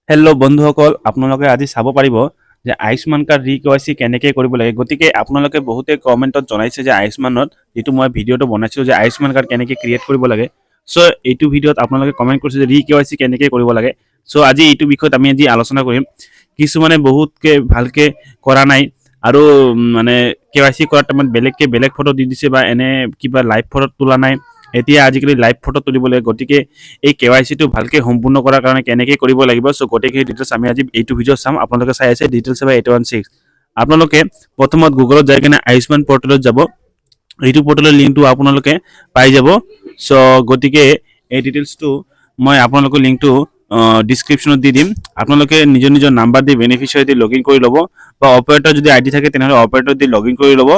Hello' বন্ধুসকল, আপোনালোকে আজি চাব পাৰিব যে আয়ুষ্মান কাৰ্ড ৰি-কেৱাইচি কেনেকৈ কৰিব লাগে। গতিকে আপোনালোকে বহুতে কমেণ্টত জনাইছে যে আয়ুষ্মানত যিটো মই ভিডিঅ'টো বনাইছিলোঁ যে আয়ুষ্মান কাৰ্ড কেনেকৈ ক্ৰিয়েট কৰিব লাগে। চ' এইটো ভিডিঅ'ত আপোনালোকে কমেণ্ট কৰিছে যে ৰি-কেৱাইচি কেনেকৈ কৰিব লাগে। চ' আজি এইটো বিষয়ত আমি আজি আলোচনা কৰিম। কিছুমানে বহুতকে ভালকে কৰা নাই আৰু মানে কেৱাইচি কৰাৰ টাইমত বেলেগ ফটো দি দিছে বা এনে কিবা লাইভ ফটো তোলা নাই। এতিয়া আজিকালি লাইভ ফটো তুলিব লাগে। গতিকে এই কেৱাইচিটো ভালকে সম্পূৰ্ণ কৰাৰ কাৰণে কেনেকৈ কৰিব লাগিব। চ' গোটেইখিনি ডিটেইলছ আমি আজি এইটো ভিডিঅ' চাম। আপোনালোকে চাই আছে ডিটেইলছ বা 816। আপোনালোকে প্ৰথমত গুগলত যাই কিনে আয়ুষ্মান পৰ্টেলত যাব। এইটো পৰ্টেলৰ লিংকটো আপোনালোকে পাই যাব। চ' গতিকে এই ডিটেইলছটো মই আপোনালোকৰ লিংকটো ডিছক্ৰিপশ্যনত দি দিম। আপোনালোকে নিজৰ number the beneficiary the log in কৰি ল'ব বা অপাৰেটৰ যদি আইডি থাকে তেনেহ'লে অপাৰেটৰ দি লগ ইন কৰি ল'ব।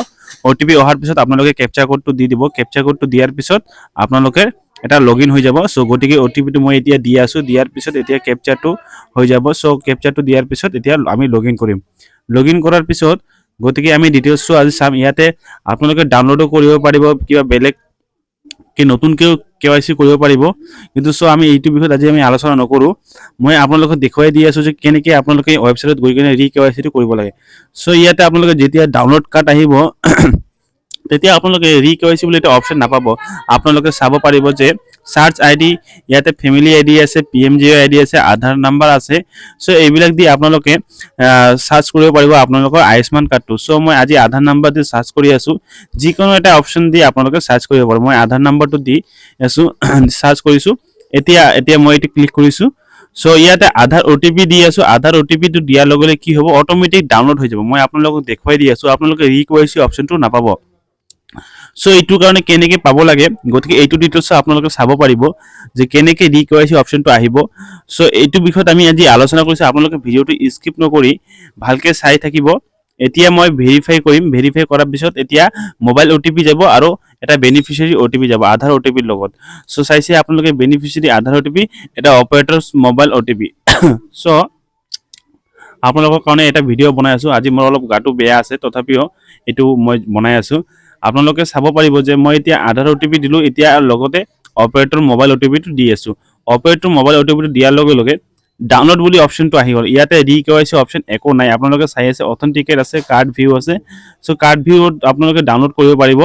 OTP অহাৰ পিছত আপোনালোকে কেপচা কোডটো দি দিব। কেপচা কোডটো দিয়াৰ পিছত আপোনালোকে এটা লগ ইন হৈ যাব। চ' গতিকে OTPটো মই এতিয়া দি আছোঁ। দিয়াৰ পিছত এতিয়া কেপচাটো হৈ যাব। চ' কেপচাটো দিয়াৰ পিছত এতিয়া আমি লগ ইন কৰিম। লগ ইন কৰাৰ পিছত গতিকে আমি ডিটেইলছটো আজি চাম। ইয়াতে আপোনালোকে ডাউনলোডো কৰিব পাৰিব, কিবা বেলেগ কি নতুনকৈও কেৱাইচি কৰিব পাৰিব। কিন্তু চ' আমি এইটো বিষয়ত আজি আমি আলোচনা নকৰোঁ। মই আপোনালোকক দেখুৱাই দি আছোঁ যে কেনেকৈ আপোনালোকে ৱেবছাইটত গৈ কিনে ৰি-কেৱাইচিটো কৰিব লাগে। চ' ইয়াতে আপোনালোকে যেতিয়া ডাউনলোড কাৰ্ড আহিব তেতিয়া আপোনালোকে ৰি-কেৱাইচি বুলি এটা অপশ্যন নাপাব। আপোনালোকে চাব পাৰিব যে চাৰ্চ আইডি, ইয়াতে ফেমিলি আইডি আছে, PMJO আইডি আছে, আধাৰ নাম্বাৰ আছে। চ' এইবিলাক দি আপোনালোকে চাৰ্চ কৰিব পাৰিব আপোনালোকৰ আয়ুষ্মান কাৰ্ডটো। চ' মই আজি আধাৰ নাম্বাৰ দি চাৰ্চ কৰি আছোঁ। যিকোনো এটা অপশ্যন দি আপোনালোকে চাৰ্চ কৰিব পাৰিব। মই আধাৰ নাম্বাৰটো দি আছোঁ, চাৰ্চ কৰিছোঁ। এতিয়া মই এইটো ক্লিক কৰিছোঁ। চ' ইয়াতে আধাৰ OTP দি আছোঁ। আধাৰ OTPটো দিয়াৰ লগে লগে কি হ'ব, অট'মেটিক ডাউনলোড হৈ যাব। মই আপোনালোকক দেখুৱাই দি আছোঁ। আপোনালোকে ৰি-কেৱাইচি অপশ্যনটো নাপাব। চ' এইটোৰ কাৰণে কেনেকৈ পাব লাগে, গতিকে এইটো ডিটেইলছ আপোনালোকে চাব পাৰিব যে কেনেকৈ ৰি-কেৱাইচি অপশ্যনটো আহিব। চ' এইটো বিষয়ত আমি আজি আলোচনা কৰিছোঁ। আপোনালোকে ভিডিঅ'টো স্কিপ নকৰি ভালকৈ চাই থাকিব। এতিয়া মই ভেৰিফাই কৰিম। ভেৰিফাই কৰাৰ পিছত এতিয়া মোবাইল OTP যাব আৰু এটা বেনিফিচিয়াৰী OTP যাব আধাৰ OTPৰ লগত। চ' চাইছে আপোনালোকে বেনিফিচিয়াৰী আধাৰ OTP, এটা অপাৰেটৰ মোবাইল OTP। চ' আপোনালোকৰ কাৰণে এটা ভিডিঅ' বনাই আছোঁ। আজি মোৰ অলপ গাটো বেয়া আছে, তথাপিও এইটো মই বনাই আছোঁ। আপোনালোকে চাব পাৰিব যে মই এতিয়া আধাৰ OTP দিলোঁ। এতিয়া লগতে অপাৰেটৰ মোবাইল OTPটো দি আছোঁ। অপাৰেটৰ মোবাইল OTPটো দিয়াৰ লগে লগে ডাউনলোড বুলি অপশ্যনটো আহি গ'ল। ইয়াতে ৰি-কেৱাইচি অপশ্যন একো নাই। আপোনালোকে চাই আছে অথেণ্টিকেট আছে, কাৰ্ড ভিউ আছে। চ' কাৰ্ড ভিউত আপোনালোকে ডাউনলোড কৰিব পাৰিব।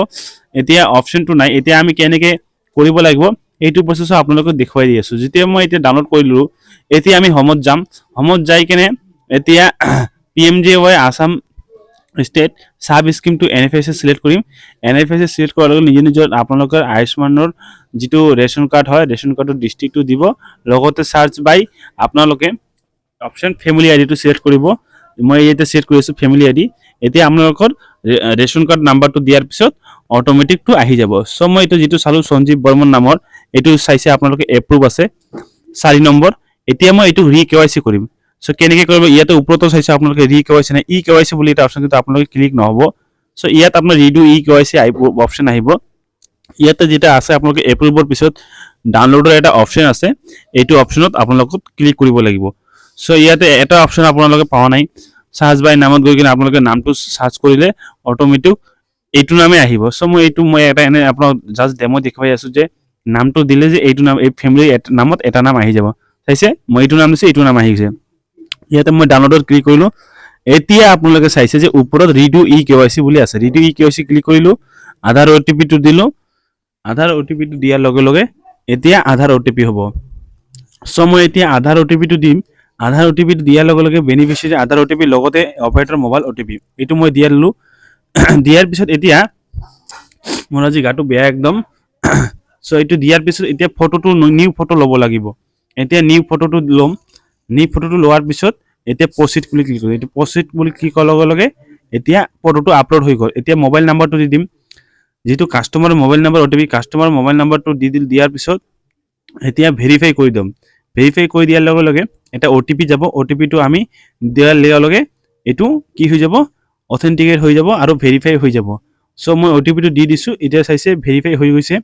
এতিয়া অপশ্যনটো নাই। এতিয়া আমি কেনেকৈ কৰিব লাগিব এইটো প্ৰচেছো আপোনালোকক দেখুৱাই দি আছোঁ। যেতিয়া মই এতিয়া ডাউনলোড কৰিলোঁ, এতিয়া আমি হোমত যাম। হোমত যাই কিনে এতিয়া PMJY আছাম ষ্টেট চাব স্কিমটো NFSA চিলেক্ট কৰিম। NFSA চিলেক্ট কৰাৰ লগে নিজৰ আপোনালোকৰ আয়ুষ্মানৰ যিটো ৰেচন কাৰ্ড হয়, ৰেচন কাৰ্ডৰ ডিষ্ট্ৰিক্টটো দিব। লগতে চাৰ্চ বাই আপোনালোকে অপশ্যন ফেমিলি আইডিটো চিলেক্ট কৰিব। মই ইয়াতে চিলেক্ট কৰি আছোঁ ফেমিলি আইডি। এতিয়া আপোনালোকৰ ৰেচন কাৰ্ড নাম্বাৰটো দিয়াৰ পিছত অট'মেটিকটো আহি যাব। চ' মই এইটো যিটো চালোঁ সঞ্জীৱ বৰ্মন নামৰ, এইটো চাইছে আপোনালোকে এপ্ৰুভ আছে 4 নম্বৰ। এতিয়া মই এইটো ৰি-কেৱাইচি কৰিম। চ' কেনেকৈ কৰিব, ইয়াতে ওপৰতো চাইছে আপোনালোকে ৰি-কেৱাইচি নাই, ই-কেৱাইচি বুলি এটা অপশ্যন, কিন্তু আপোনালোকে ক্লিক নহ'ব। চ' ইয়াত আপোনাৰ ৰিডু ই-কেৱাইচি অপশ্যন আহিব। ইয়াতে যেতিয়া আছে আপোনালোকে এপ্ৰুভৰ পিছত ডাউনলোডৰ এটা অপশ্যন আছে। এইটো অপশ্যনত আপোনালোকক ক্লিক কৰিব লাগিব। চ' ইয়াতে এটা অপশ্যন আপোনালোকে পোৱা নাই। চাৰ্চ বাই নামত গৈ কিনে আপোনালোকে নামটো চাৰ্চ কৰিলে অট'মেটিক এইটো নামে আহিব। চ' মই এটা এনে আপোনাক জাষ্ট ডেমো দেখুৱাই আছোঁ যে নামটো দিলে যে এইটো নাম, এই ফেমিলি নামত এটা নাম আহি যাব। চাইছে মই এইটো নাম দিছোঁ, এইটো নাম আহিছে। ইয়াতে মই ডাউনলোডত ক্লিক কৰিলোঁ। এতিয়া আপোনালোকে চাইছে যে ওপৰত ৰিডু ই-কেৱাইচি বুলি আছে। ৰিডু ই-কেৱাইচি ক্লিক কৰিলোঁ। আধাৰ OTPটো দিলোঁ। আধাৰ OTPটো দিয়াৰ লগে লগে এতিয়া আধাৰ OTP হ'ব। চ' মই এতিয়া আধাৰ OTPটো দিম। আধাৰ OTPটো দিয়াৰ লগে লগে বেনিফিচিয়াৰী আধাৰ OTP লগতে অপাৰেটৰ মোবাইল OTP এইটো মই দিয়া দিলোঁ। দিয়াৰ পিছত এতিয়া মোৰ আজি গাটো বেয়া একদম। চ' এইটো দিয়াৰ পিছত এতিয়া ফটোটো নিউ ফটো ল'ব লাগিব। এতিয়া নিউ ফটোটো ল'ম। নিউ ফটোটো লোৱাৰ পিছত এতিয়া প্ৰচিড বুলি ক্লিক কৰিম। এইটো প্ৰচিড বুলি ক্লিক কৰাৰ লগে লগে এতিয়া ফটোটো আপলোড হৈ গ'ল। এতিয়া মোবাইল নাম্বাৰটো দি দিম, যিটো কাষ্টমাৰৰ মোবাইল নাম্বাৰ OTP, কাষ্টমাৰৰ মোবাইল নাম্বাৰটো দিয়াৰ পিছত এতিয়া ভেৰিফাই কৰি দিম। ভেৰিফাই কৰি দিয়াৰ লগে লগে এটা OTP যাব। OTPটো আমি দিয়াৰ লগে লগে এইটো কি হৈ যাব, অথেণ্টিকেট হৈ যাব আৰু ভেৰিফাই হৈ যাব। চ' মই OTPটো দি দিছোঁ। এতিয়া চাইছে ভেৰিফাই হৈ গৈছে।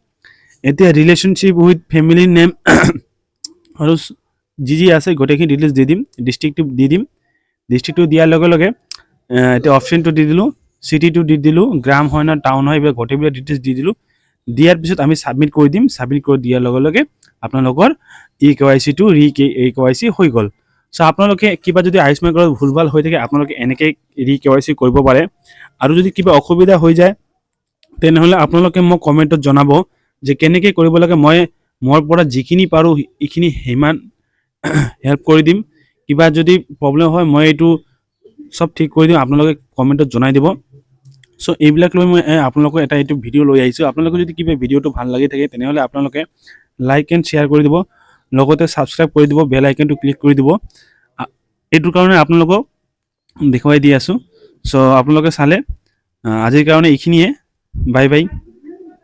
এতিয়া ৰিলেশ্যনশ্বিপ উইথ ফেমিলি নেম আৰু যি আছে গোটেইখিনি ডিটেইলছ দি দিম। ডিষ্ট্ৰিক্টটো দি দিম। ডিষ্ট্ৰিক্টটো দিয়াৰ লগে লগে এতিয়া অপশ্যনটো দি দিলোঁ, চিটিটো দি দিলোঁ, গ্ৰাম হয় না টাউন হয়, এইবিলাক গোটেইবিলাক ডিটেইলছ দি দিলোঁ। দিয়াৰ পিছত আমি ছাবমিট কৰি দিম। ছাবমিট কৰি দিয়াৰ লগে লগে আপোনালোকৰ ই-কেৱাইচিটো ৰি-কেৱাইচি হৈ গ'ল। চ' আপোনালোকে কিবা যদি আয়ুষ্মান কাৰ্ডত ভুলভাল হৈ থাকে আপোনালোকে এনেকৈ KYC কৰিব পাৰে। আৰু যদি কিবা অসুবিধা হৈ যায় তেনেহ'লে আপোনালোকে মোক কমেণ্টত জনাব যে কেনেকৈ কৰিব লাগে। মই মোৰ পৰা যিখিনি পাৰোঁ এইখিনি সিমান হেল্প কৰি দিম। কিবা যদি প্ৰব্লেম হয় মই এইটো চব ঠিক কৰি দিম, আপোনালোকে কমেণ্টত জনাই দিব। চ' এইবিলাক লৈ মই আপোনালোকক এইটো ভিডিঅ' লৈ আহিছোঁ। আপোনালোকে যদি কিবা ভিডিঅ'টো ভাল লাগি থাকে তেনেহ'লে আপোনালোকে লাইক এণ্ড শ্বেয়াৰ কৰি দিব, লগতে ছাবস্ক্ৰাইব কৰি দিব, বেল আইকনটো ক্লিক কৰি দিব। এইটোৰ কাৰণে আপোনালোকক দেখুৱাই দি আছোঁ। চ' আপোনালোকে চালে আজিৰ কাৰণে এইখিনিয়ে। Bye bye.